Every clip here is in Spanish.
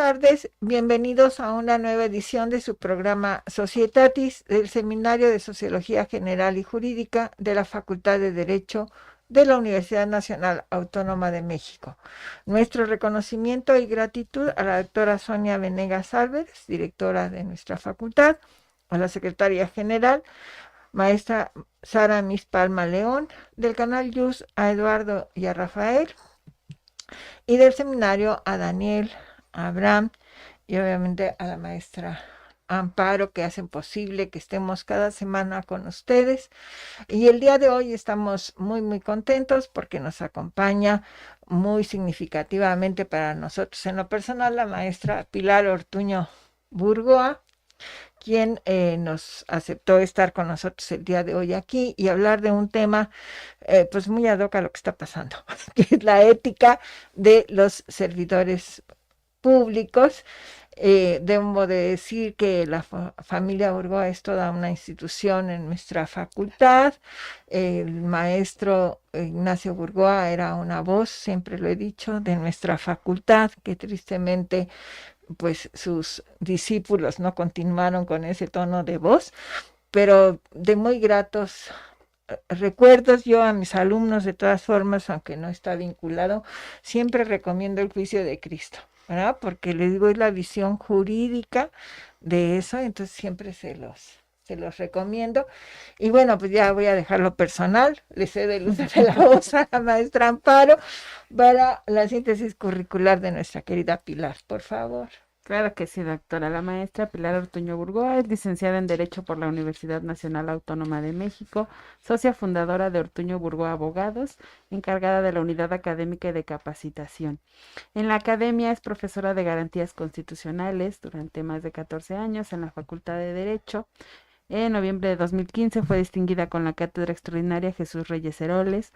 tardes, bienvenidos a una nueva edición de su programa Societatis del Seminario de Sociología General y Jurídica de la Facultad de Derecho de la Universidad Nacional Autónoma de México. Nuestro reconocimiento y gratitud a la doctora Sonia Venegas Álvarez, directora de nuestra facultad, a la secretaria general, maestra Sara Mis Palma León, del canal YUS a Eduardo y a Rafael, y del seminario a Daniel, a Abraham y obviamente a la maestra Amparo, que hacen posible que estemos cada semana con ustedes. Y el día de hoy estamos muy contentos porque nos acompaña muy significativamente para nosotros en lo personal la maestra Pilar Ortuño Burgoa, quien nos aceptó estar con nosotros el día de hoy aquí y hablar de un tema pues muy ad hoc a lo que está pasando, que es la ética de los servidores públicos. Debo de decir que la familia Burgoa es toda una institución en nuestra facultad. El maestro Ignacio Burgoa era una voz, siempre lo he dicho, de nuestra facultad, que tristemente pues sus discípulos no continuaron con ese tono de voz, pero de muy gratos recuerdos. Yo a mis alumnos, de todas formas, aunque no está vinculado, siempre recomiendo el juicio de Cristo, ¿verdad? Porque les digo, es la visión jurídica de eso, entonces siempre se los recomiendo. Y bueno, pues ya voy a dejarlo personal, le cedo el uso de la voz a la maestra Amparo para la síntesis curricular de nuestra querida Pilar, por favor. Claro que sí, doctora. La maestra Pilar Ortuño Burgoa es licenciada en Derecho por la Universidad Nacional Autónoma de México, socia fundadora de Ortuño Burgoa Abogados, encargada de la Unidad Académica y de Capacitación. En la academia es profesora de Garantías Constitucionales durante más de 14 años en la Facultad de Derecho. En noviembre de 2015 fue distinguida con la Cátedra Extraordinaria Jesús Reyes Heroles.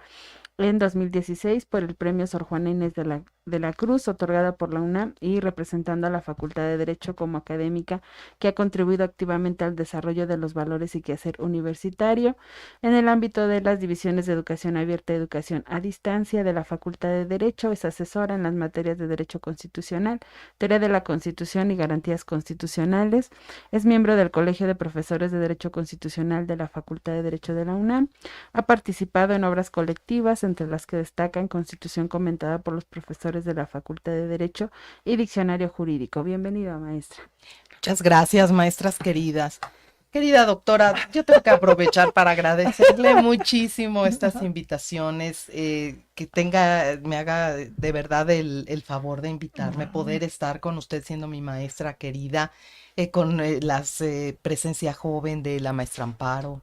En 2016 por el Premio Sor Juana Inés de la Cruz, otorgada por la UNAM y representando a la Facultad de Derecho como académica que ha contribuido activamente al desarrollo de los valores y quehacer universitario. En el ámbito de las divisiones de Educación Abierta y Educación a Distancia de la Facultad de Derecho, es asesora en las materias de Derecho Constitucional, Teoría de la Constitución y Garantías Constitucionales. Es miembro del Colegio de Profesores de Derecho Constitucional de la Facultad de Derecho de la UNAM. Ha participado en obras colectivas, entre las que destacan Constitución comentada por los profesores de la Facultad de Derecho y Diccionario Jurídico. Bienvenida, maestra. Muchas gracias, maestras queridas. Querida doctora, yo tengo que aprovechar para agradecerle muchísimo estas invitaciones, me haga de verdad el favor de invitarme, poder estar con usted siendo mi maestra querida, con la presencia joven de la maestra Amparo,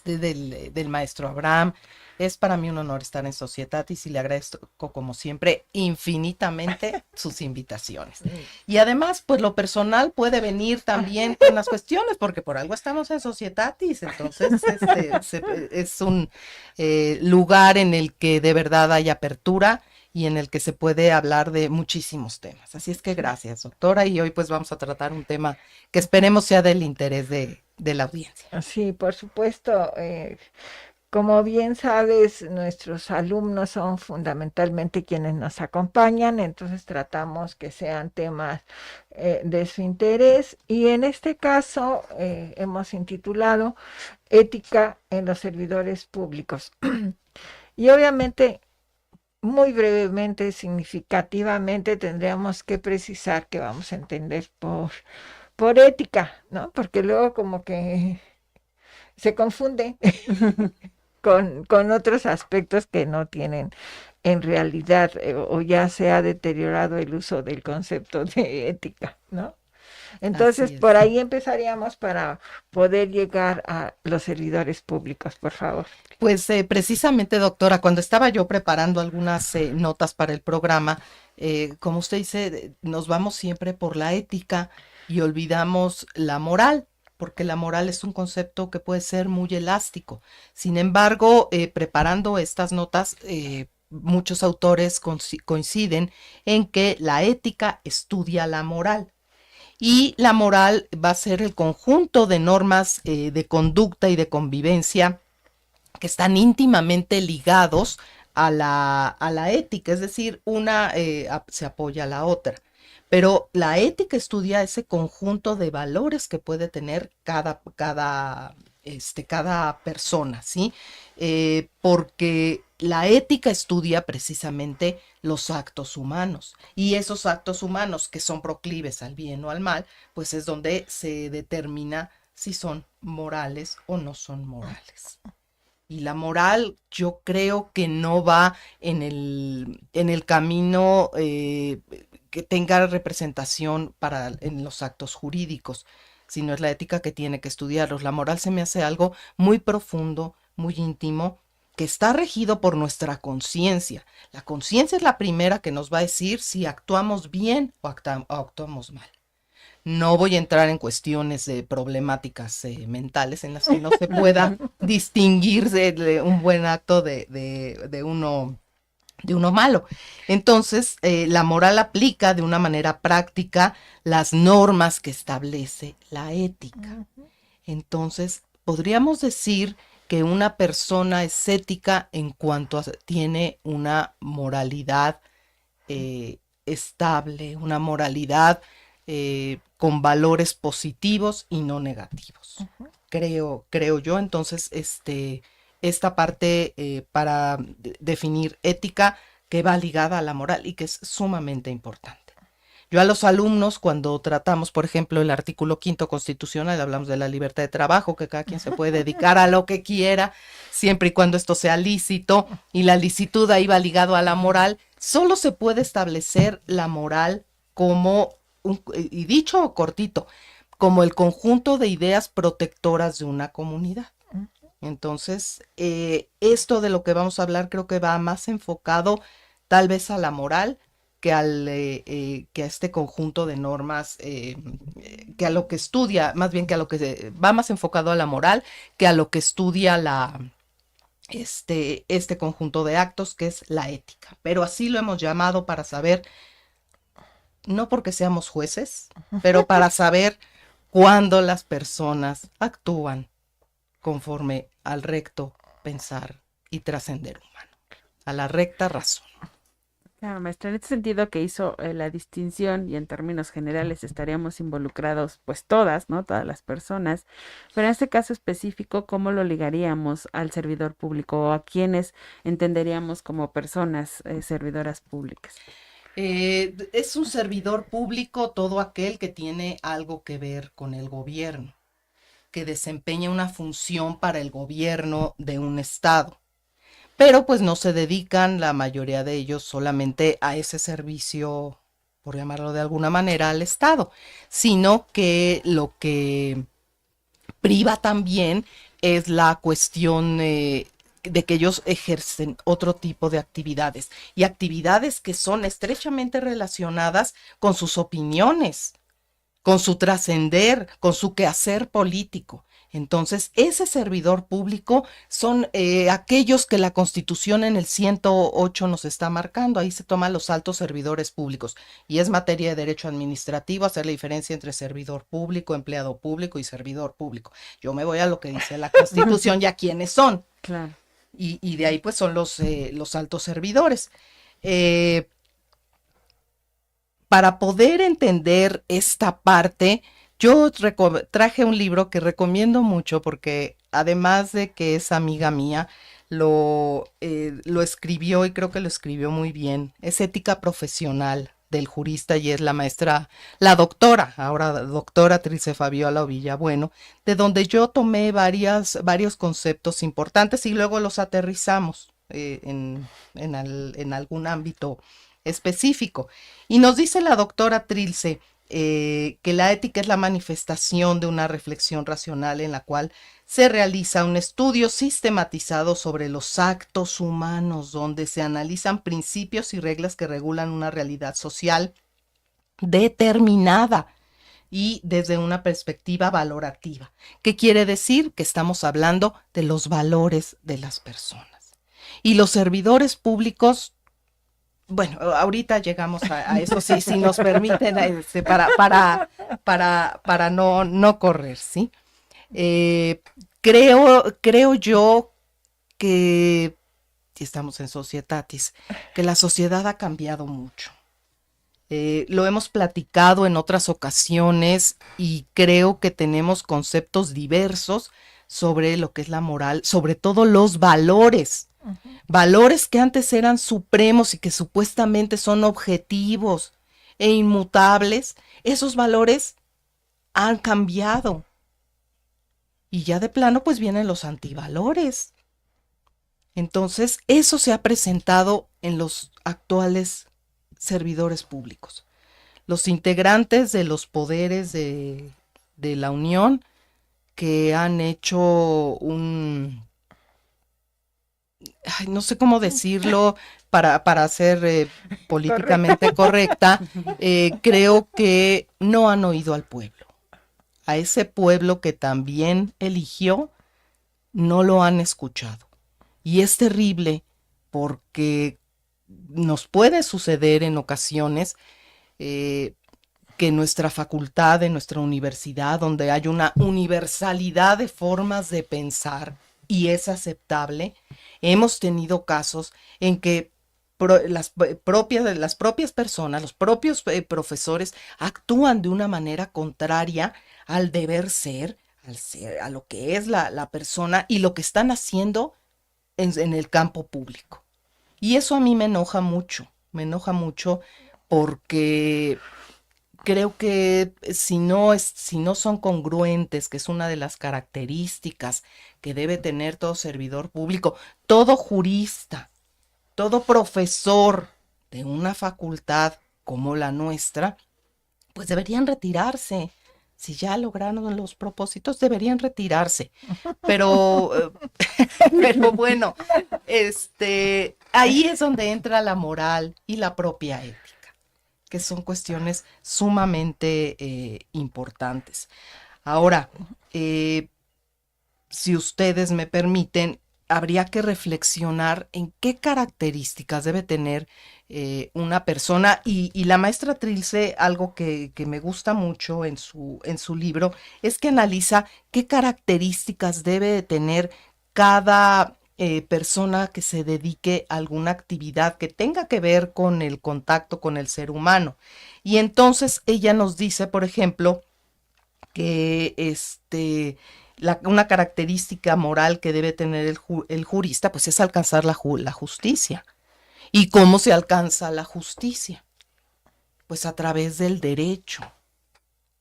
del maestro Abraham. Es para mí un honor estar en Societatis y le agradezco, como siempre, infinitamente sus invitaciones. Y además, pues lo personal puede venir también con las cuestiones, porque por algo estamos en Societatis, entonces es un lugar en el que de verdad hay apertura y en el que se puede hablar de muchísimos temas. Así es que gracias, doctora, y hoy pues vamos a tratar un tema que esperemos sea del interés de la audiencia. Sí, por supuesto. Como bien sabes, nuestros alumnos son fundamentalmente quienes nos acompañan, entonces tratamos que sean temas de su interés, y en este caso hemos intitulado Ética en los servidores públicos. Y obviamente, muy brevemente, significativamente, tendríamos que precisar qué vamos a entender por ética, ¿no? Porque luego como que se confunde con otros aspectos que no tienen en realidad, o ya se ha deteriorado el uso del concepto de ética, ¿no? Entonces, por ahí empezaríamos para poder llegar a los servidores públicos, por favor. Pues precisamente, doctora, cuando estaba yo preparando algunas notas para el programa, como usted dice, nos vamos siempre por la ética y olvidamos la moral, porque la moral es un concepto que puede ser muy elástico. Sin embargo, preparando estas notas, muchos autores coinciden en que la ética estudia la moral. Y la moral va a ser el conjunto de normas de conducta y de convivencia que están íntimamente ligados a la ética, es decir, una se apoya a la otra. pero la ética estudia ese conjunto de valores que puede tener cada persona, ¿sí? Porque la ética estudia precisamente los actos humanos, y esos actos humanos que son proclives al bien o al mal, pues es donde se determina si son morales o no son morales. Y la moral yo creo que no va en el camino que tenga representación en los actos jurídicos, sino es la ética que tiene que estudiarlos. La moral se me hace algo muy profundo, muy íntimo, que está regido por nuestra conciencia. La conciencia es la primera que nos va a decir si actuamos bien o actuamos mal. No voy a entrar en cuestiones de problemáticas mentales en las que no se pueda distinguir de un buen acto de uno malo. Entonces, la moral aplica de una manera práctica las normas que establece la ética. Entonces, podríamos decir que una persona es ética en cuanto tiene una moralidad estable, una moralidad con valores positivos y no negativos. Creo yo. Entonces, esta parte para definir ética que va ligada a la moral y que es sumamente importante. Yo a los alumnos, cuando tratamos, por ejemplo, el artículo 5º constitucional, hablamos de la libertad de trabajo, que cada quien se puede dedicar a lo que quiera, siempre y cuando esto sea lícito, y la licitud ahí va ligado a la moral. Solo se puede establecer la moral como, y dicho cortito, como el conjunto de ideas protectoras de una comunidad. Entonces, esto de lo que vamos a hablar creo que va más enfocado tal vez a la moral que a este conjunto de normas, que a lo que estudia, más bien que a lo que va más enfocado a la moral que a lo que estudia este conjunto de actos que es la ética. Pero así lo hemos llamado para saber, no porque seamos jueces, pero para saber cuándo las personas actúan conforme al recto pensar y trascender humano, a la recta razón. Claro, maestra, en este sentido que hizo la distinción y en términos generales estaríamos involucrados pues todas, ¿no? Todas las personas, pero en este caso específico, ¿cómo lo ligaríamos al servidor público o a quienes entenderíamos como personas servidoras públicas? Es un servidor público todo aquel que tiene algo que ver con el gobierno, que desempeña una función para el gobierno de un estado. Pero pues no se dedican la mayoría de ellos solamente a ese servicio, por llamarlo de alguna manera, al Estado, sino que lo que priva también es la cuestión de que ellos ejercen otro tipo de actividades y actividades que son estrechamente relacionadas con sus opiniones, con su trascender, con su quehacer político. Entonces, ese servidor público son aquellos que la Constitución en el 108 nos está marcando. Ahí se toman los altos servidores públicos. Y es materia de derecho administrativo hacer la diferencia entre servidor público, empleado público y servidor público. Yo me voy a lo que dice la Constitución y a quiénes son. Claro. Y de ahí pues son los altos servidores. Para poder entender esta parte, yo traje un libro que recomiendo mucho porque además de que es amiga mía, lo escribió y creo que lo escribió muy bien. Es Ética Profesional del jurista y es la maestra, la doctora, ahora doctora Trilce Fabiola Villabueno, de donde yo tomé varios conceptos importantes y luego los aterrizamos en algún ámbito específico. Y nos dice la doctora Trilce que la ética es la manifestación de una reflexión racional en la cual se realiza un estudio sistematizado sobre los actos humanos, donde se analizan principios y reglas que regulan una realidad social determinada y desde una perspectiva valorativa. ¿Qué quiere decir? Que estamos hablando de los valores de las personas. Y los servidores públicos, bueno, ahorita llegamos a eso, sí, si nos permiten, para no correr, ¿sí? Creo yo que, si estamos en Societatis, que la sociedad ha cambiado mucho. Lo hemos platicado en otras ocasiones y creo que tenemos conceptos diversos sobre lo que es la moral, sobre todo los valores. Valores que antes eran supremos y que supuestamente son objetivos e inmutables. Esos valores han cambiado. Y ya de plano pues vienen los antivalores. Entonces, eso se ha presentado en los actuales servidores públicos. Los integrantes de los poderes de la Unión que han hecho no sé cómo decirlo para ser políticamente correcta, creo que no han oído al pueblo. A ese pueblo que también eligió, no lo han escuchado. Y es terrible porque nos puede suceder en ocasiones que en nuestra facultad, en nuestra universidad, donde hay una universalidad de formas de pensar y es aceptable, hemos tenido casos en que las propias personas, los propios profesores actúan de una manera contraria al deber ser, a lo que es la persona y lo que están haciendo en el campo público. Y eso a mí me enoja mucho porque creo que si no son congruentes, que es una de las características que debe tener todo servidor público, todo jurista, todo profesor de una facultad como la nuestra, pues deberían retirarse. Si ya lograron los propósitos, deberían retirarse. Pero bueno, ahí es donde entra la moral y la propia ética, que son cuestiones sumamente importantes. Ahora, si ustedes me permiten, habría que reflexionar en qué características debe tener una persona, y la maestra Trilce, algo que me gusta mucho en su libro, es que analiza qué características debe de tener cada persona que se dedique a alguna actividad que tenga que ver con el contacto con el ser humano. Y entonces ella nos dice, por ejemplo, que una característica moral que debe tener el jurista, pues es alcanzar la justicia. ¿Y cómo se alcanza la justicia? Pues a través del derecho.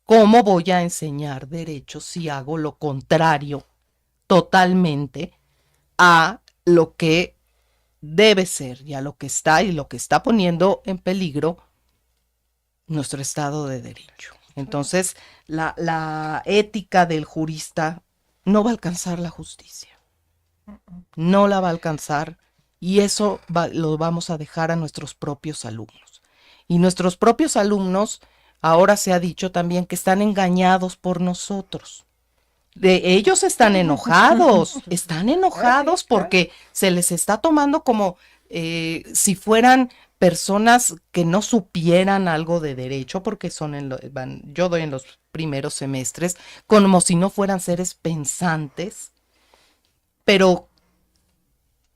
¿Cómo voy a enseñar derecho si hago lo contrario totalmente a lo que debe ser y a lo que está poniendo en peligro nuestro Estado de Derecho? Entonces, la ética del jurista no va a alcanzar la justicia. No la va a alcanzar, y eso lo vamos a dejar a nuestros propios alumnos. Y nuestros propios alumnos, ahora se ha dicho también que están engañados por nosotros. Ellos están enojados porque se les está tomando como si fueran personas que no supieran algo de derecho, porque yo doy en los primeros semestres, como si no fueran seres pensantes, pero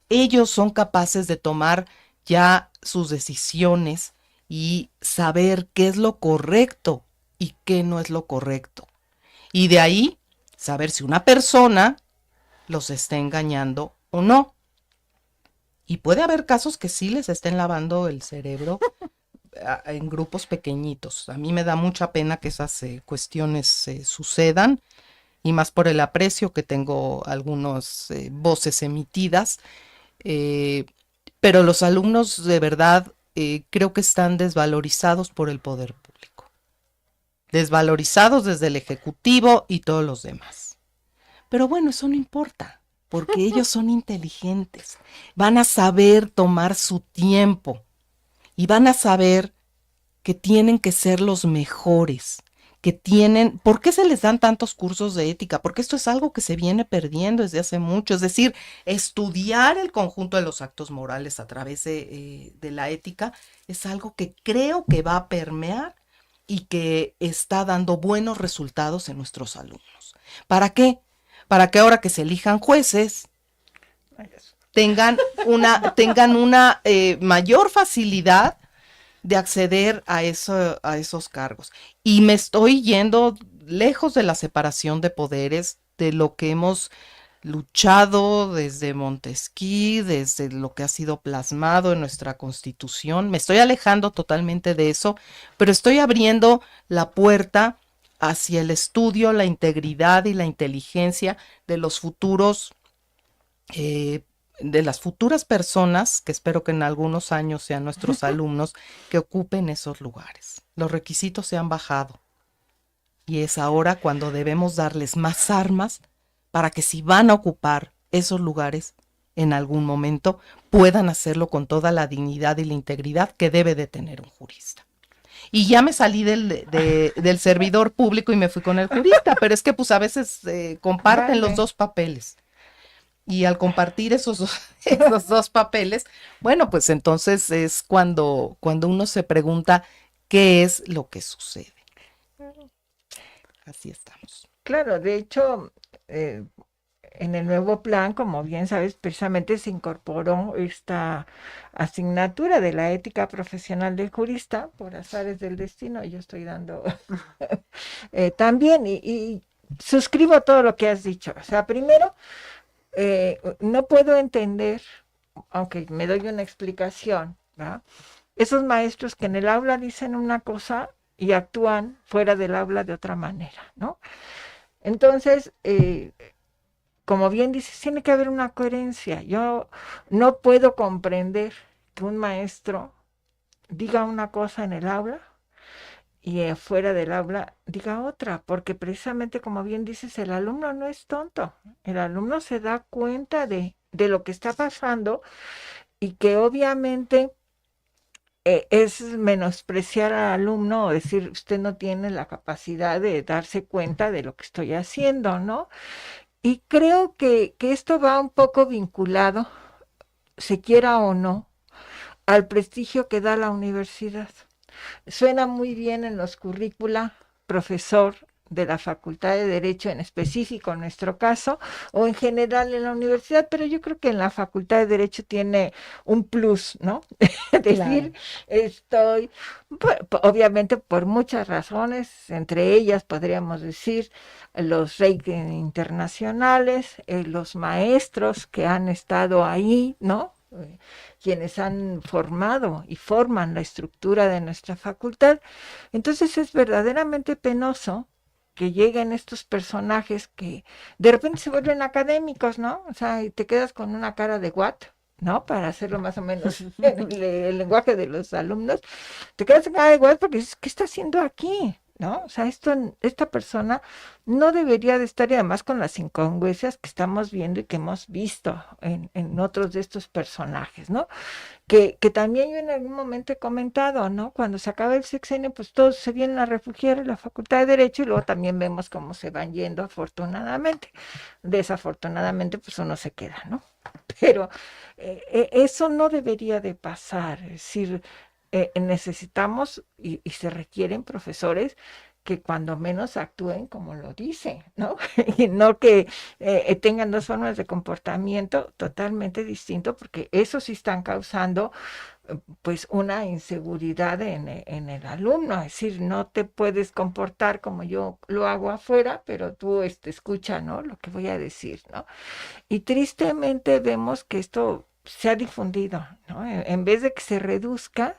ellos son capaces de tomar ya sus decisiones y saber qué es lo correcto y qué no es lo correcto. Y de ahí saber si una persona los está engañando o no. Y puede haber casos que sí les estén lavando el cerebro en grupos pequeñitos. A mí me da mucha pena que esas cuestiones sucedan, y más por el aprecio que tengo a algunas voces emitidas. Pero los alumnos de verdad creo que están desvalorizados por el poder público. Desvalorizados desde el Ejecutivo y todos los demás. Pero bueno, eso no importa, porque ellos son inteligentes, van a saber tomar su tiempo y van a saber que tienen que ser los mejores, ¿por qué se les dan tantos cursos de ética? Porque esto es algo que se viene perdiendo desde hace mucho, es decir, estudiar el conjunto de los actos morales a través de la ética es algo que creo que va a permear y que está dando buenos resultados en nuestros alumnos. ¿Para qué? Para que ahora que se elijan jueces tengan una mayor facilidad de acceder a esos cargos. Y me estoy yendo lejos de la separación de poderes, de lo que hemos luchado desde Montesquieu, desde lo que ha sido plasmado en nuestra Constitución. Me estoy alejando totalmente de eso, pero estoy abriendo la puerta hacia el estudio, la integridad y la inteligencia de los futuros, de las futuras personas, que espero que en algunos años sean nuestros alumnos, que ocupen esos lugares. Los requisitos se han bajado y es ahora cuando debemos darles más armas para que si van a ocupar esos lugares en algún momento puedan hacerlo con toda la dignidad y la integridad que debe de tener un jurista. Y ya me salí del servidor público y me fui con el jurista, pero es que pues a veces comparten los dos papeles. Y al compartir esos dos papeles, bueno, pues entonces es cuando uno se pregunta qué es lo que sucede. Así estamos. Claro, de hecho, en el nuevo plan, como bien sabes, precisamente se incorporó esta asignatura de la ética profesional del jurista, por azares del destino, yo estoy dando también, y suscribo todo lo que has dicho. O sea, primero, no puedo entender, aunque me doy una explicación, ¿verdad? Esos maestros que en el aula dicen una cosa y actúan fuera del aula de otra manera, ¿no? Entonces, como bien dices, tiene que haber una coherencia. Yo no puedo comprender que un maestro diga una cosa en el aula y fuera del aula diga otra, porque precisamente como bien dices, el alumno no es tonto, el alumno se da cuenta de lo que está pasando y que obviamente es menospreciar al alumno o decir, usted no tiene la capacidad de darse cuenta de lo que estoy haciendo, ¿no? Y creo que esto va un poco vinculado, se quiera o no, al prestigio que da la universidad. Suena muy bien en los currícula, profesor de la Facultad de Derecho en específico, en nuestro caso, o en general en la universidad, pero yo creo que en la Facultad de Derecho tiene un plus, ¿no? Decir, estoy, obviamente por muchas razones, entre ellas podríamos decir los rankings internacionales, los maestros que han estado ahí, ¿no? Quienes han formado y forman la estructura de nuestra facultad. Entonces es verdaderamente penoso que lleguen estos personajes que de repente se vuelven académicos, ¿no? O sea, y te quedas con una cara de what, ¿no? Para hacerlo más o menos el lenguaje de los alumnos. Te quedas con cara de what porque dices, ¿qué está haciendo aquí? ¿No? O sea, esta persona no debería de estar, y además con las incongruencias que estamos viendo y que hemos visto en otros de estos personajes, ¿no? Que también yo en algún momento he comentado, ¿no? Cuando se acaba el sexenio, pues todos se vienen a refugiar en la Facultad de Derecho y luego también vemos cómo se van yendo afortunadamente. Desafortunadamente, pues uno se queda, ¿no? Pero eso no debería de pasar, es decir, necesitamos y se requieren profesores que cuando menos actúen como lo dicen, ¿no? Y no que tengan dos formas de comportamiento totalmente distinto, porque eso sí están causando pues una inseguridad en el alumno, es decir, no te puedes comportar como yo lo hago afuera, pero tú escucha, ¿no? Lo que voy a decir, ¿no? Y tristemente vemos que esto se ha difundido, ¿no? En vez de que se reduzca,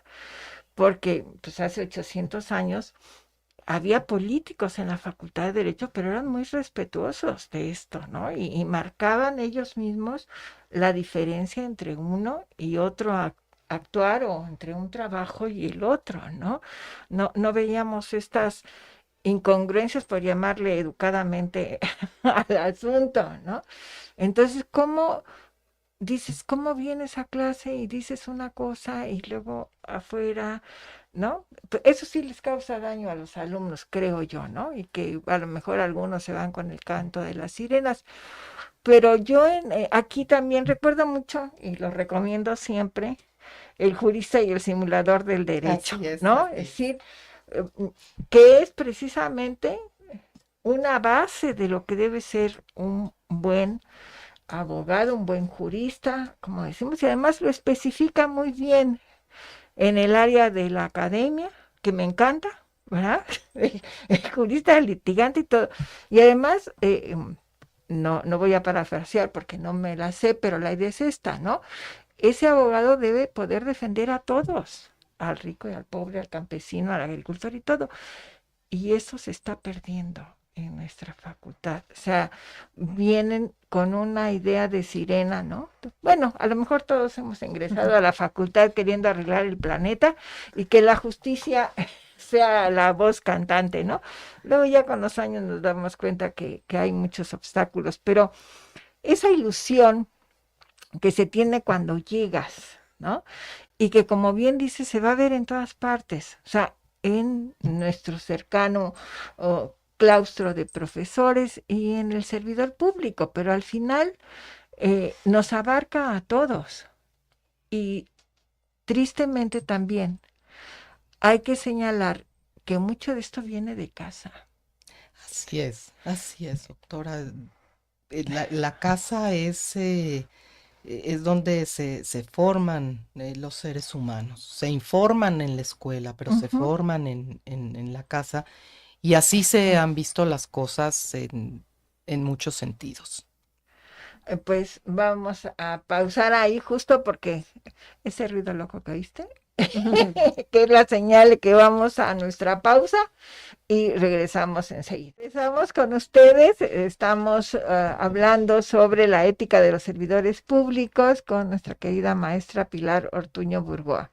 porque pues hace 800 años había políticos en la Facultad de Derecho, pero eran muy respetuosos de esto, ¿no? Y marcaban ellos mismos la diferencia entre uno y otro actuar o entre un trabajo y el otro, ¿no? No veíamos estas incongruencias, por llamarle educadamente al asunto, ¿no? Entonces, ¿cómo dices, cómo vienes a clase y dices una cosa y luego afuera, ¿no? Eso sí les causa daño a los alumnos, creo yo, ¿no? Y que a lo mejor algunos se van con el canto de las sirenas. Pero yo aquí también recuerdo mucho, y lo recomiendo siempre, el jurista y el simulador del derecho, ¿no? Es decir, que es precisamente una base de lo que debe ser un buen abogado, un buen jurista, como decimos, y además lo especifica muy bien en el área de la academia, que me encanta, ¿verdad? El jurista, el litigante y todo. Y además, no voy a parafrasear porque no me la sé, pero la idea es esta, ¿no? Ese abogado debe poder defender a todos, al rico y al pobre, al campesino, al agricultor y todo. Y eso se está perdiendo en nuestra facultad. O sea, vienen con una idea de sirena, ¿no? Bueno, a lo mejor todos hemos ingresado a la facultad queriendo arreglar el planeta y que la justicia sea la voz cantante, ¿no? Luego ya con los años nos damos cuenta que hay muchos obstáculos, pero esa ilusión que se tiene cuando llegas, ¿no? Y que como bien dice, se va a ver en todas partes, o sea, en nuestro cercano claustro de profesores y en el servidor público, pero al final nos abarca a todos. Y tristemente también hay que señalar que mucho de esto viene de casa. Así es, doctora. La casa es donde se forman los seres humanos. Se informan en la escuela, pero se forman en la casa. Y así se han visto las cosas en muchos sentidos. Pues vamos a pausar ahí justo porque ese ruido loco que oíste, que es la señal de que vamos a nuestra pausa y regresamos enseguida. Regresamos con ustedes, estamos hablando sobre la ética de los servidores públicos con nuestra querida maestra Pilar Ortuño Burgoa.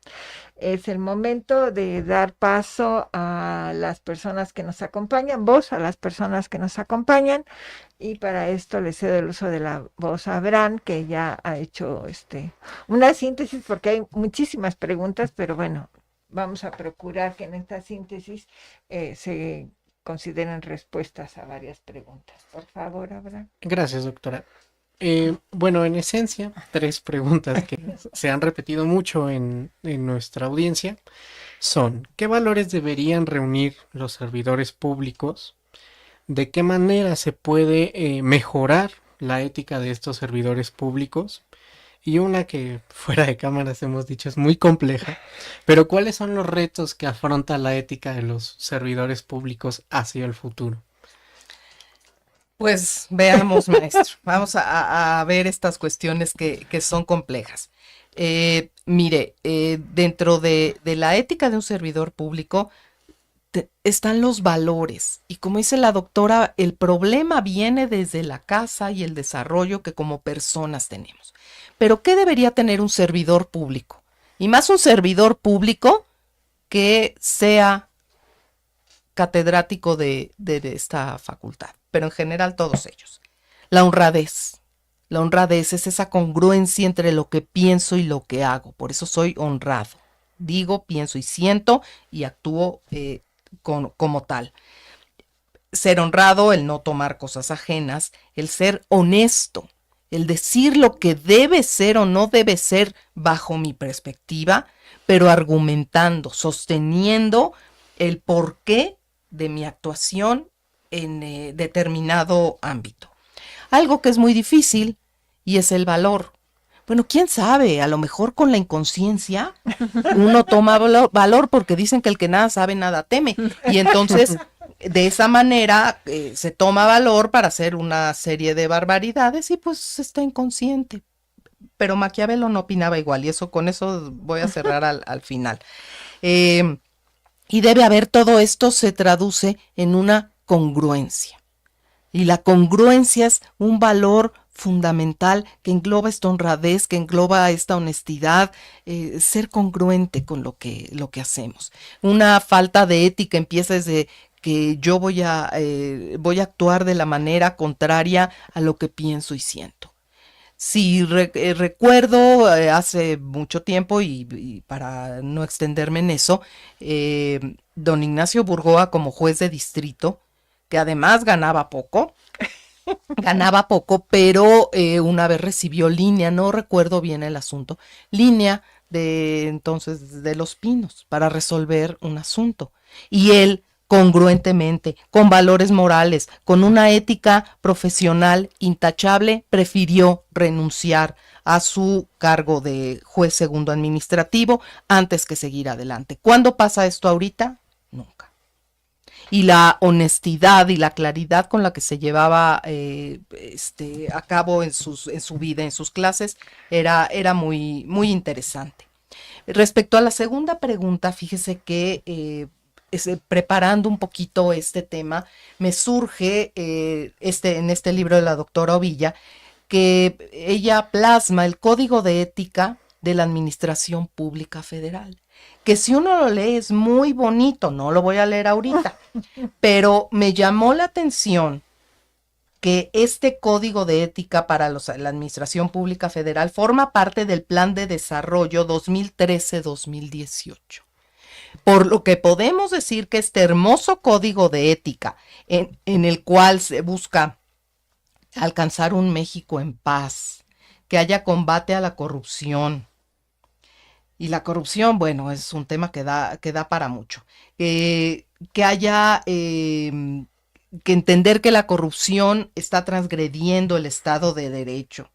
Es el momento de dar paso a las personas que nos acompañan, voz a las personas que nos acompañan, y para esto le cedo el uso de la voz a Abraham, que ya ha hecho una síntesis porque hay muchísimas preguntas, pero bueno, vamos a procurar que en esta síntesis se consideren respuestas a varias preguntas. Por favor, Abraham. Gracias, doctora. Bueno, en esencia, 3 preguntas que se han repetido mucho en nuestra audiencia son: ¿qué valores deberían reunir los servidores públicos? ¿De qué manera se puede mejorar la ética de estos servidores públicos? Y una que fuera de cámaras hemos dicho es muy compleja, pero ¿cuáles son los retos que afronta la ética de los servidores públicos hacia el futuro? Pues veamos, maestro. Vamos a ver estas cuestiones que son complejas. Mire, dentro de la ética de un servidor público están los valores. Y como dice la doctora, el problema viene desde la casa y el desarrollo que como personas tenemos. Pero ¿qué debería tener un servidor público? Y más un servidor público que sea catedrático de esta facultad, pero en general todos ellos. La honradez. La honradez es esa congruencia entre lo que pienso y lo que hago. Por eso soy honrado. Digo, pienso y siento y actúo como tal. Ser honrado, el no tomar cosas ajenas, el ser honesto, el decir lo que debe ser o no debe ser bajo mi perspectiva, pero argumentando, sosteniendo el porqué de mi actuación en determinado ámbito. Algo que es muy difícil y es el valor. Bueno, quién sabe, a lo mejor con la inconsciencia uno toma valor porque dicen que el que nada sabe, nada teme. Y entonces, de esa manera, se toma valor para hacer una serie de barbaridades y pues está inconsciente. Pero Maquiavelo no opinaba igual y con eso voy a cerrar al final. Y debe haber, todo esto se traduce en una congruencia. Y la congruencia es un valor fundamental que engloba esta honradez, que engloba esta honestidad, ser congruente con lo que hacemos. Una falta de ética empieza desde que yo voy a actuar de la manera contraria a lo que pienso y siento. Si recuerdo hace mucho tiempo, y para no extenderme en eso, don Ignacio Burgoa como juez de distrito, que además ganaba poco, pero una vez recibió línea, no recuerdo bien el asunto, línea de entonces de Los Pinos para resolver un asunto. Y él, congruentemente, con valores morales, con una ética profesional intachable, prefirió renunciar a su cargo de juez segundo administrativo antes que seguir adelante. ¿Cuándo pasa esto ahorita? Nunca. Y la honestidad y la claridad con la que se llevaba a cabo en su vida, en sus clases, era muy, muy interesante. Respecto a la segunda pregunta, fíjese que preparando un poquito este tema, me surge en este libro de la doctora Ovilla, que ella plasma el Código de Ética de la Administración Pública Federal, que si uno lo lee es muy bonito, no lo voy a leer ahorita, pero me llamó la atención que este Código de Ética para la Administración Pública Federal forma parte del Plan de Desarrollo 2013-2018. Por lo que podemos decir que este hermoso Código de Ética, en el cual se busca alcanzar un México en paz, que haya combate a la corrupción. Y la corrupción, bueno, es un tema que da para mucho. Que haya que entender que la corrupción está transgrediendo el Estado de Derecho,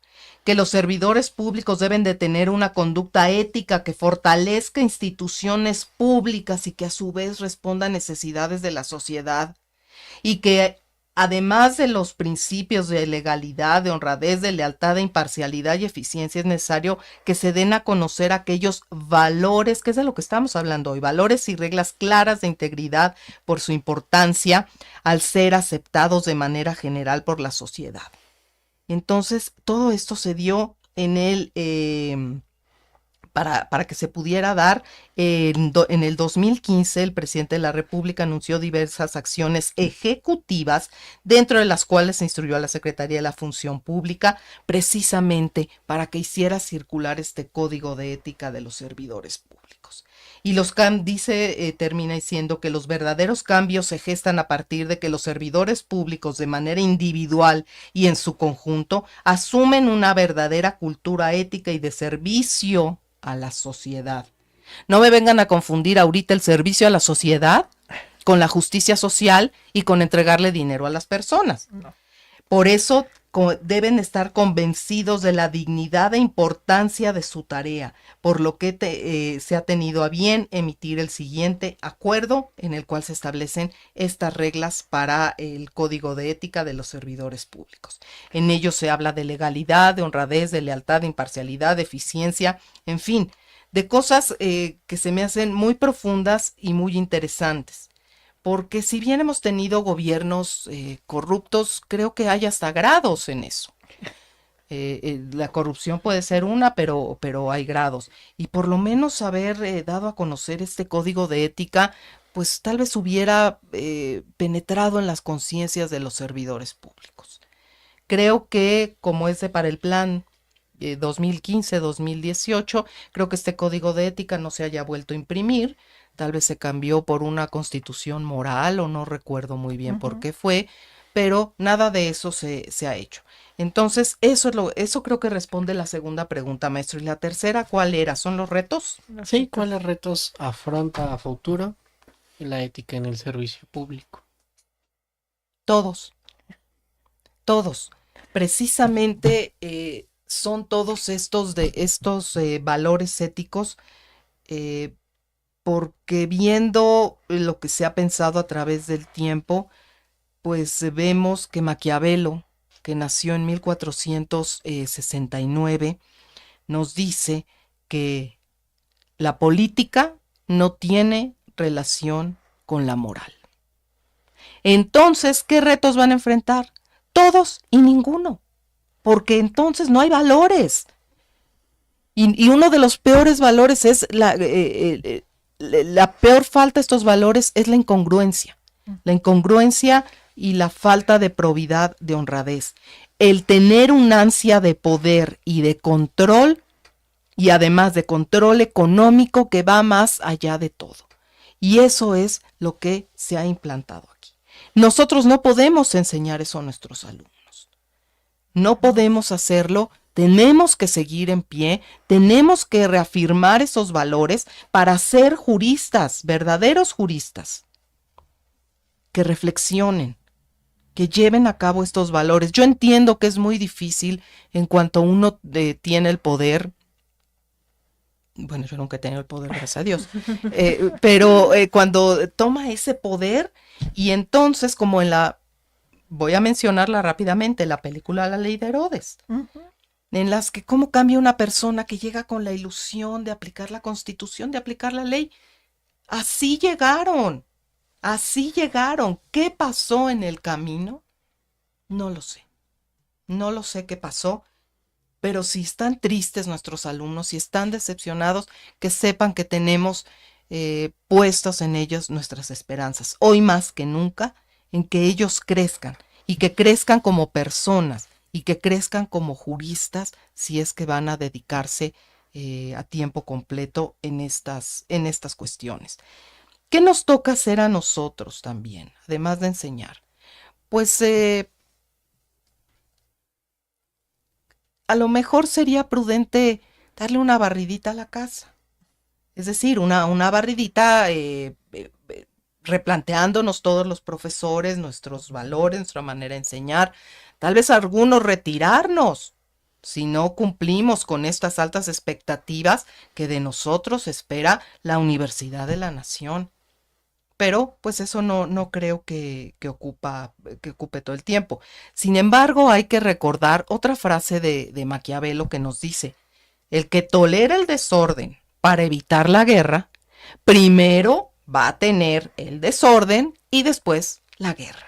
que los servidores públicos deben de tener una conducta ética que fortalezca instituciones públicas y que a su vez responda a necesidades de la sociedad, y que además de los principios de legalidad, de honradez, de lealtad, de imparcialidad y eficiencia, es necesario que se den a conocer aquellos valores, que es de lo que estamos hablando hoy, valores y reglas claras de integridad por su importancia al ser aceptados de manera general por la sociedad. Entonces, todo esto se dio en el para que se pudiera dar. En el 2015, el presidente de la República anunció diversas acciones ejecutivas, dentro de las cuales se instruyó a la Secretaría de la Función Pública, precisamente para que hiciera circular este Código de Ética de los servidores públicos. Y termina diciendo que los verdaderos cambios se gestan a partir de que los servidores públicos, de manera individual y en su conjunto, asumen una verdadera cultura ética y de servicio a la sociedad. No me vengan a confundir ahorita el servicio a la sociedad con la justicia social y con entregarle dinero a las personas. No. Por eso deben estar convencidos de la dignidad e importancia de su tarea, por lo que se ha tenido a bien emitir el siguiente acuerdo en el cual se establecen estas reglas para el Código de Ética de los servidores públicos. En ello se habla de legalidad, de honradez, de lealtad, de imparcialidad, de eficiencia, en fin, de cosas que se me hacen muy profundas y muy interesantes. Porque si bien hemos tenido gobiernos corruptos, creo que hay hasta grados en eso. La corrupción puede ser una, pero hay grados. Y por lo menos haber dado a conocer este Código de Ética, pues tal vez hubiera penetrado en las conciencias de los servidores públicos. Creo que, como es para el plan 2015-2018, creo que este Código de Ética no se haya vuelto a imprimir. Tal vez se cambió por una constitución moral o no recuerdo muy bien por qué fue, pero nada de eso se ha hecho. Entonces, eso creo que responde la segunda pregunta, maestro. ¿Y la tercera cuál era? ¿Son los retos? Sí, ¿cuáles retos afronta a futuro la ética en el servicio público? Todos. Precisamente son todos estos valores éticos, porque viendo lo que se ha pensado a través del tiempo, pues vemos que Maquiavelo, que nació en 1469, nos dice que la política no tiene relación con la moral. Entonces, ¿qué retos van a enfrentar? Todos y ninguno, porque entonces no hay valores. Y uno de los peores valores es la peor falta de estos valores es la incongruencia. La incongruencia y la falta de probidad, de honradez. El tener un ansia de poder y de control, y además de control económico que va más allá de todo. Y eso es lo que se ha implantado aquí. Nosotros no podemos enseñar eso a nuestros alumnos. No podemos hacerlo. Tenemos que seguir en pie, tenemos que reafirmar esos valores para ser juristas, verdaderos juristas, que reflexionen, que lleven a cabo estos valores. Yo entiendo que es muy difícil en cuanto uno tiene el poder. Bueno, yo nunca he tenido el poder, gracias a Dios. Pero cuando toma ese poder y entonces, como voy a mencionarla rápidamente, la película La Ley de Herodes, en las que cómo cambia una persona que llega con la ilusión de aplicar la Constitución, de aplicar la ley. Así llegaron. ¿Qué pasó en el camino? No lo sé. No lo sé qué pasó. Pero si están tristes nuestros alumnos, si están decepcionados, que sepan que tenemos puestas en ellos nuestras esperanzas, hoy más que nunca, en que ellos crezcan y que crezcan como personas y que crezcan como juristas si es que van a dedicarse a tiempo completo en estas cuestiones. ¿Qué nos toca hacer a nosotros también, además de enseñar? Pues a lo mejor sería prudente darle una barridita a la casa. Es decir, una barridita replanteándonos todos los profesores, nuestros valores, nuestra manera de enseñar. Tal vez algunos retirarnos si no cumplimos con estas altas expectativas que de nosotros espera la Universidad de la Nación. Pero pues eso no creo que ocupe todo el tiempo. Sin embargo, hay que recordar otra frase de Maquiavelo que nos dice: el que tolera el desorden para evitar la guerra, primero va a tener el desorden y después la guerra.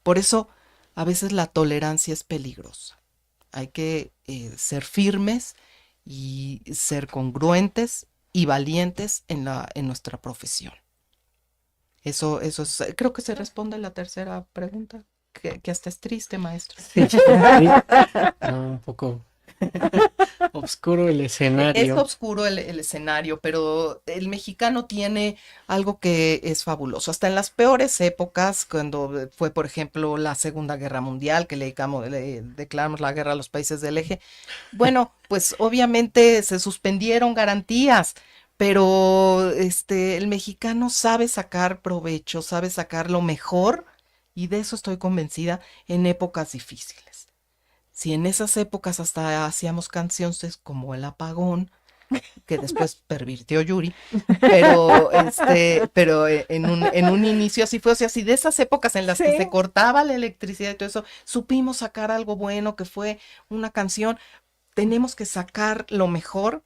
Por eso, a veces la tolerancia es peligrosa. Hay que ser firmes y ser congruentes y valientes en nuestra profesión. Eso es, creo que se responde a la tercera pregunta, que hasta es triste, maestro. Sí, un poco oscuro el escenario. Es oscuro el escenario, pero el mexicano tiene algo que es fabuloso. Hasta en las peores épocas, cuando fue, por ejemplo, la Segunda Guerra Mundial, que le declaramos la guerra a los países del eje, bueno, pues obviamente se suspendieron garantías. Pero el mexicano sabe sacar provecho, sabe sacar lo mejor, y de eso estoy convencida, en épocas difíciles. Si en esas épocas hasta hacíamos canciones como El Apagón, que después pervirtió Yuri, pero en un inicio así fue, o sea, si de esas épocas en las que se cortaba la electricidad y todo eso, supimos sacar algo bueno, que fue una canción, tenemos que sacar lo mejor.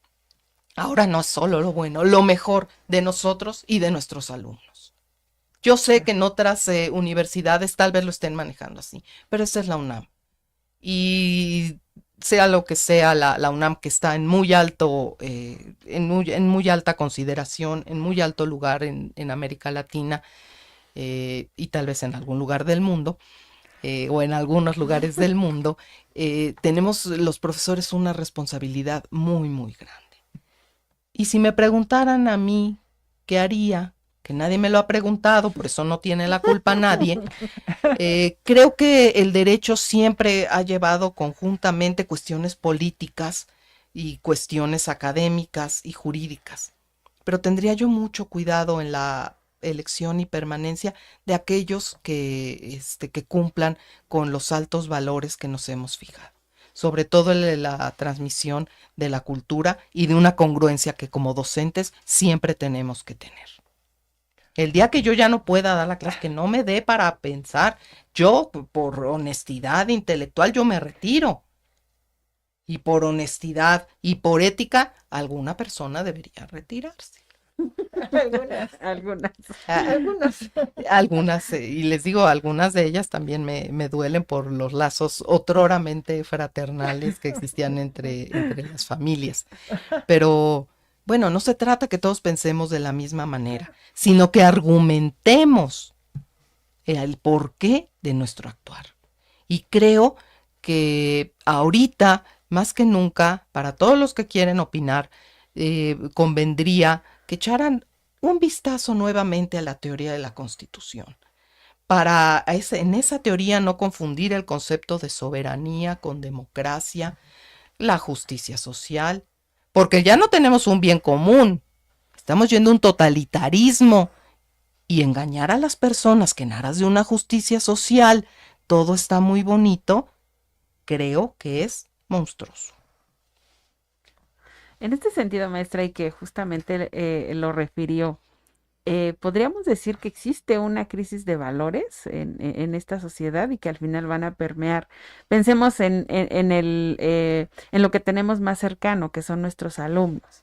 Ahora no es solo lo bueno, lo mejor de nosotros y de nuestros alumnos. Yo sé que en otras universidades tal vez lo estén manejando así, pero esa es la UNAM. Y sea lo que sea la UNAM, que está en muy alto, en muy alta consideración, en muy alto lugar en América Latina y tal vez en algún lugar del mundo, o en algunos lugares del mundo, tenemos los profesores una responsabilidad muy, muy grande. Y si me preguntaran a mí qué haría, que nadie me lo ha preguntado, por eso no tiene la culpa nadie, creo que el derecho siempre ha llevado conjuntamente cuestiones políticas y cuestiones académicas y jurídicas. Pero tendría yo mucho cuidado en la elección y permanencia de aquellos que cumplan con los altos valores que nos hemos fijado. Sobre todo la transmisión de la cultura y de una congruencia que como docentes siempre tenemos que tener. El día que yo ya no pueda dar la clase, que no me dé para pensar, yo por honestidad intelectual yo me retiro. Y por honestidad y por ética, alguna persona debería retirarse. Algunas, y les digo, algunas de ellas también me duelen por los lazos otroramente fraternales que existían entre las familias. Pero bueno, no se trata que todos pensemos de la misma manera, sino que argumentemos el porqué de nuestro actuar. Y creo que ahorita, más que nunca, para todos los que quieren opinar, convendría que echaran un vistazo nuevamente a la teoría de la Constitución, para en esa teoría no confundir el concepto de soberanía con democracia, la justicia social, porque ya no tenemos un bien común, estamos yendo a un totalitarismo, y engañar a las personas que en aras de una justicia social todo está muy bonito, creo que es monstruoso. En este sentido, maestra, y que justamente lo refirió, podríamos decir que existe una crisis de valores en esta sociedad y que al final van a permear. Pensemos en lo que tenemos más cercano, que son nuestros alumnos.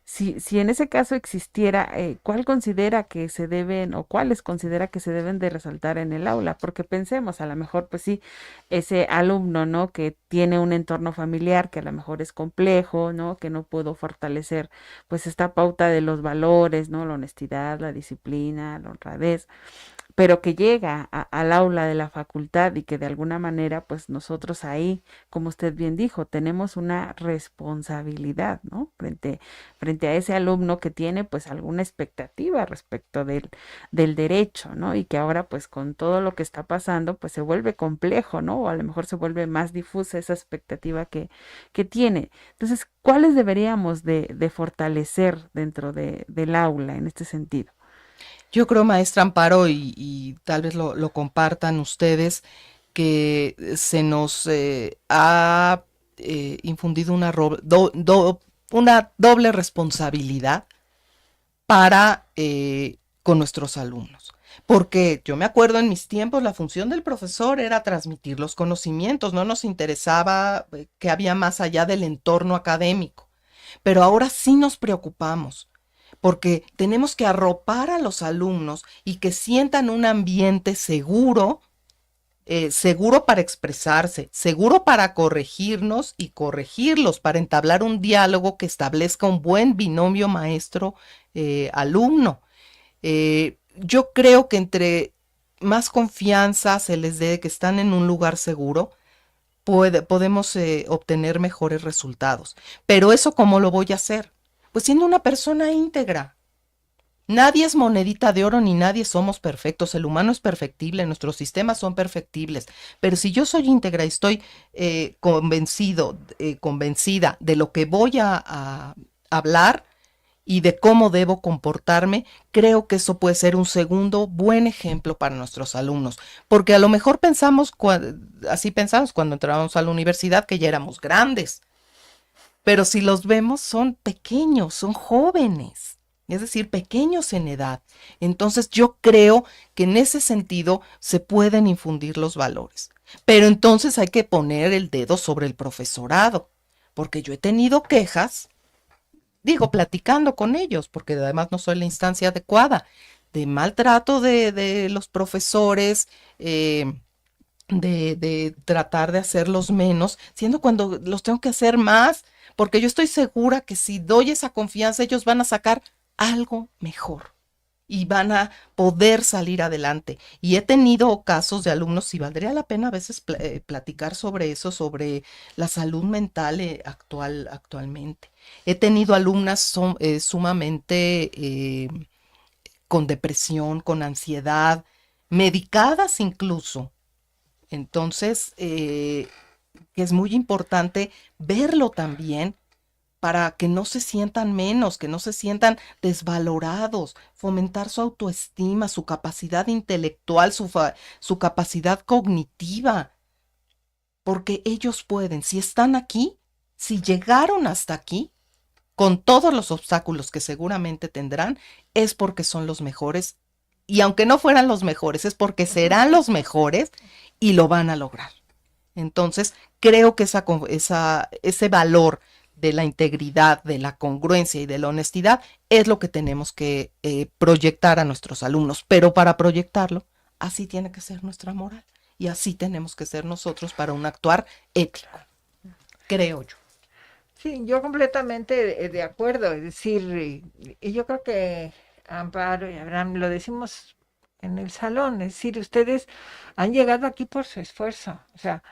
Si en ese caso existiera, ¿cuál considera que se deben o cuáles considera que se deben de resaltar en el aula? Porque pensemos, a lo mejor, pues sí, ese alumno, ¿no? Que tiene un entorno familiar que a lo mejor es complejo, ¿no? Que no pudo fortalecer, pues, esta pauta de los valores, ¿no? La honestidad, la disciplina, la honradez, pero que llega al aula de la facultad y que de alguna manera, pues nosotros ahí, como usted bien dijo, tenemos una responsabilidad, ¿no? Frente a ese alumno que tiene pues alguna expectativa respecto del derecho, ¿no? Y que ahora pues con todo lo que está pasando, pues se vuelve complejo, ¿no? O a lo mejor se vuelve más difusa esa expectativa que tiene. Entonces, ¿cuáles deberíamos de fortalecer dentro del aula en este sentido? Yo creo, maestra Amparo, y tal vez lo compartan ustedes, que se nos ha infundido una doble responsabilidad para con nuestros alumnos. Porque yo me acuerdo en mis tiempos la función del profesor era transmitir los conocimientos, no nos interesaba que había más allá del entorno académico. Pero ahora sí nos preocupamos porque tenemos que arropar a los alumnos y que sientan un ambiente seguro, seguro para expresarse, seguro para corregirnos y corregirlos, para entablar un diálogo que establezca un buen binomio maestro-alumno. Yo creo que entre más confianza se les dé que están en un lugar seguro, podemos obtener mejores resultados. Pero eso, ¿cómo lo voy a hacer? Pues siendo una persona íntegra. Nadie es monedita de oro ni nadie somos perfectos. El humano es perfectible, nuestros sistemas son perfectibles. Pero si yo soy íntegra y estoy convencida de lo que voy a hablar y de cómo debo comportarme, creo que eso puede ser un segundo buen ejemplo para nuestros alumnos. Porque a lo mejor así pensamos cuando entramos a la universidad, que ya éramos grandes. Pero si los vemos, son pequeños, son jóvenes, es decir, pequeños en edad. Entonces yo creo que en ese sentido se pueden infundir los valores. Pero entonces hay que poner el dedo sobre el profesorado, porque yo he tenido quejas, digo, platicando con ellos, porque además no soy la instancia adecuada, de maltrato de los profesores, de tratar de hacerlos menos, siendo cuando los tengo que hacer más, porque yo estoy segura que si doy esa confianza, ellos van a sacar algo mejor y van a poder salir adelante. Y he tenido casos de alumnos, y valdría la pena a veces platicar sobre eso, sobre la salud mental actualmente. He tenido alumnas sumamente con depresión, con ansiedad, medicadas incluso. Entonces, es muy importante verlo también para que no se sientan menos, que no se sientan desvalorados, fomentar su autoestima, su capacidad intelectual, su capacidad cognitiva, porque ellos pueden, si están aquí, si llegaron hasta aquí, con todos los obstáculos que seguramente tendrán, es porque son los mejores. Y aunque no fueran los mejores, es porque serán los mejores y lo van a lograr. Entonces, creo que ese valor de la integridad, de la congruencia y de la honestidad es lo que tenemos que proyectar a nuestros alumnos. Pero para proyectarlo, así tiene que ser nuestra moral. Y así tenemos que ser nosotros para un actuar ético, creo yo. Sí, yo completamente de acuerdo. Es decir, y yo creo que Amparo y Abraham lo decimos en el salón, es decir, ustedes han llegado aquí por su esfuerzo, o sea,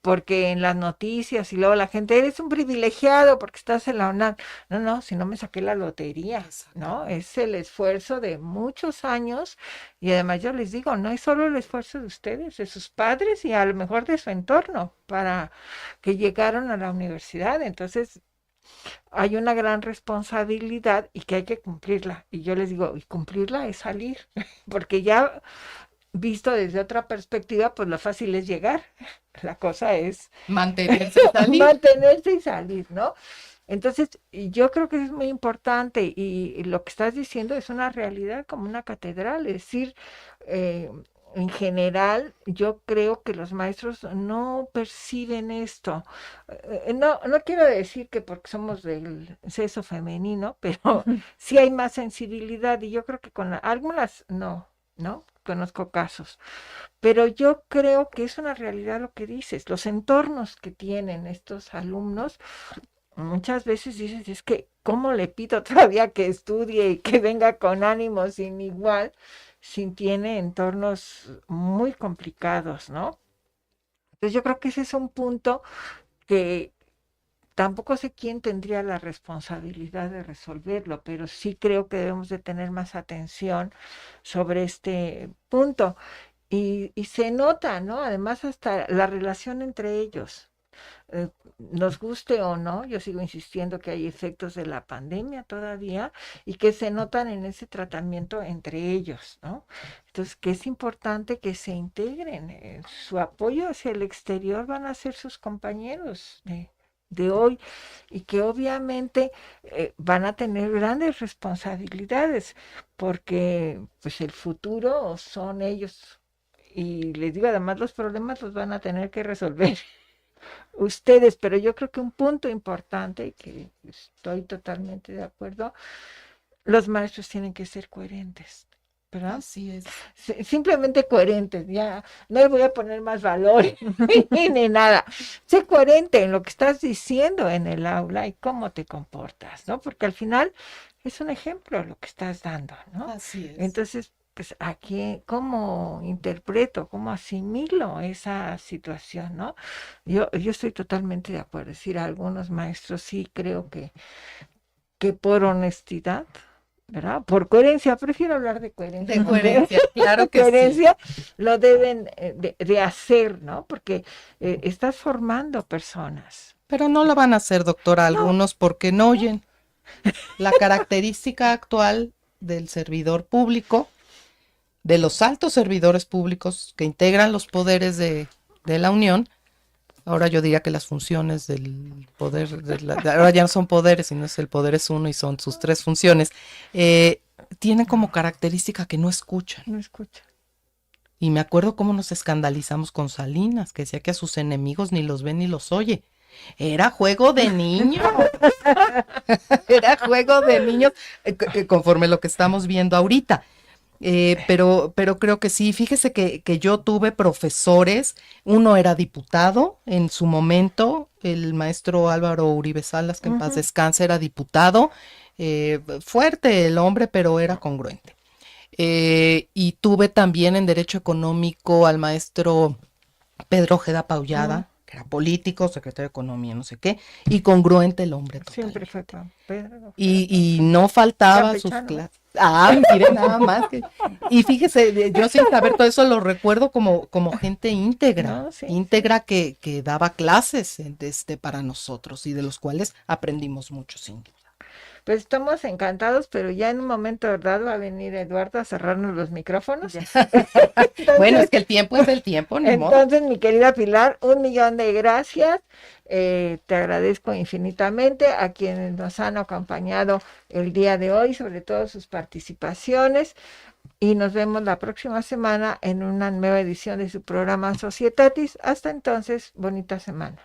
porque en las noticias y luego la gente, eres un privilegiado porque estás en la UNAM. No, no, si no me saqué la lotería, ¿no? Es el esfuerzo de muchos años y además yo les digo, no es solo el esfuerzo de ustedes, de sus padres y a lo mejor de su entorno para que llegaron a la universidad. Entonces, hay una gran responsabilidad y que hay que cumplirla. Y yo les digo, y cumplirla es salir, porque ya visto desde otra perspectiva, pues lo fácil es llegar. La cosa es Mantenerse y salir. mantenerse y salir, ¿no? Entonces, yo creo que es muy importante y lo que estás diciendo es una realidad como una catedral, es decir, eh, en general, yo creo que los maestros no perciben esto. No quiero decir que porque somos del sexo femenino, pero sí hay más sensibilidad y yo creo que con algunas no, conozco casos. Pero yo creo que es una realidad lo que dices, los entornos que tienen estos alumnos, muchas veces dices, es que, ¿cómo le pido todavía que estudie y que venga con ánimo sin igual, si tiene entornos muy complicados, ¿no? Entonces yo creo que ese es un punto que tampoco sé quién tendría la responsabilidad de resolverlo, pero sí creo que debemos de tener más atención sobre este punto. Y se nota, ¿no? Además, hasta la relación entre ellos. Nos guste o no, yo sigo insistiendo que hay efectos de la pandemia todavía y que se notan en ese tratamiento entre ellos, ¿no? Entonces, que es importante que se integren. Su apoyo hacia el exterior van a ser sus compañeros de hoy y que obviamente van a tener grandes responsabilidades porque pues el futuro son ellos. Y les digo, además los problemas los van a tener que resolver ustedes, pero yo creo que un punto importante, y que estoy totalmente de acuerdo, los maestros tienen que ser coherentes, ¿verdad? Así es. Simplemente coherentes, ya no le voy a poner más valor ni nada. Sé coherente en lo que estás diciendo en el aula y cómo te comportas, ¿no? Porque al final es un ejemplo lo que estás dando, ¿no? Así es. Entonces, pues aquí, ¿cómo interpreto, cómo asimilo esa situación, ¿no? Yo estoy totalmente de acuerdo. Es decir, algunos maestros sí creo que por honestidad, ¿verdad? Por coherencia, prefiero hablar de coherencia. De coherencia, claro que sí. Coherencia lo deben de hacer, ¿no? Porque estás formando personas. Pero no lo van a hacer, doctora, No. algunos porque no oyen. La característica actual del servidor público, de los altos servidores públicos que integran los poderes de la Unión, ahora yo diría que las funciones del poder, ahora ya no son poderes, sino es el poder es uno y son sus tres funciones, tienen como característica que no escuchan. No escucha. Y me acuerdo cómo nos escandalizamos con Salinas, que decía que a sus enemigos ni los ve ni los oye. Era juego de niños. Era juego de niños, conforme lo que estamos viendo ahorita. Pero creo que sí, fíjese que yo tuve profesores, uno era diputado en su momento, el maestro Álvaro Uribe Salas, que en paz descanse, era diputado, fuerte el hombre, pero era congruente. Y tuve también en Derecho Económico al maestro Pedro Ojeda Paullada, que era político, secretario de Economía, no sé qué, y congruente el hombre total. Siempre fue con Pedro. Y no faltaba sus Campechano. clases. Ah, mire, nada más que. Y fíjese, yo sin saber todo eso lo recuerdo como gente íntegra, No, sí, íntegra que daba clases para nosotros y de los cuales aprendimos mucho, sin duda. Pues estamos encantados, pero ya en un momento, ¿verdad? Va a venir Eduardo a cerrarnos los micrófonos. Ya. Entonces, Bueno, es que el tiempo es el tiempo, ni modo. entonces, mi querida Pilar, 1.000.000 de gracias. Te agradezco infinitamente a quienes nos han acompañado el día de hoy, sobre todo sus participaciones. Y nos vemos la próxima semana en una nueva edición de su programa Societatis. Hasta entonces, bonita semana.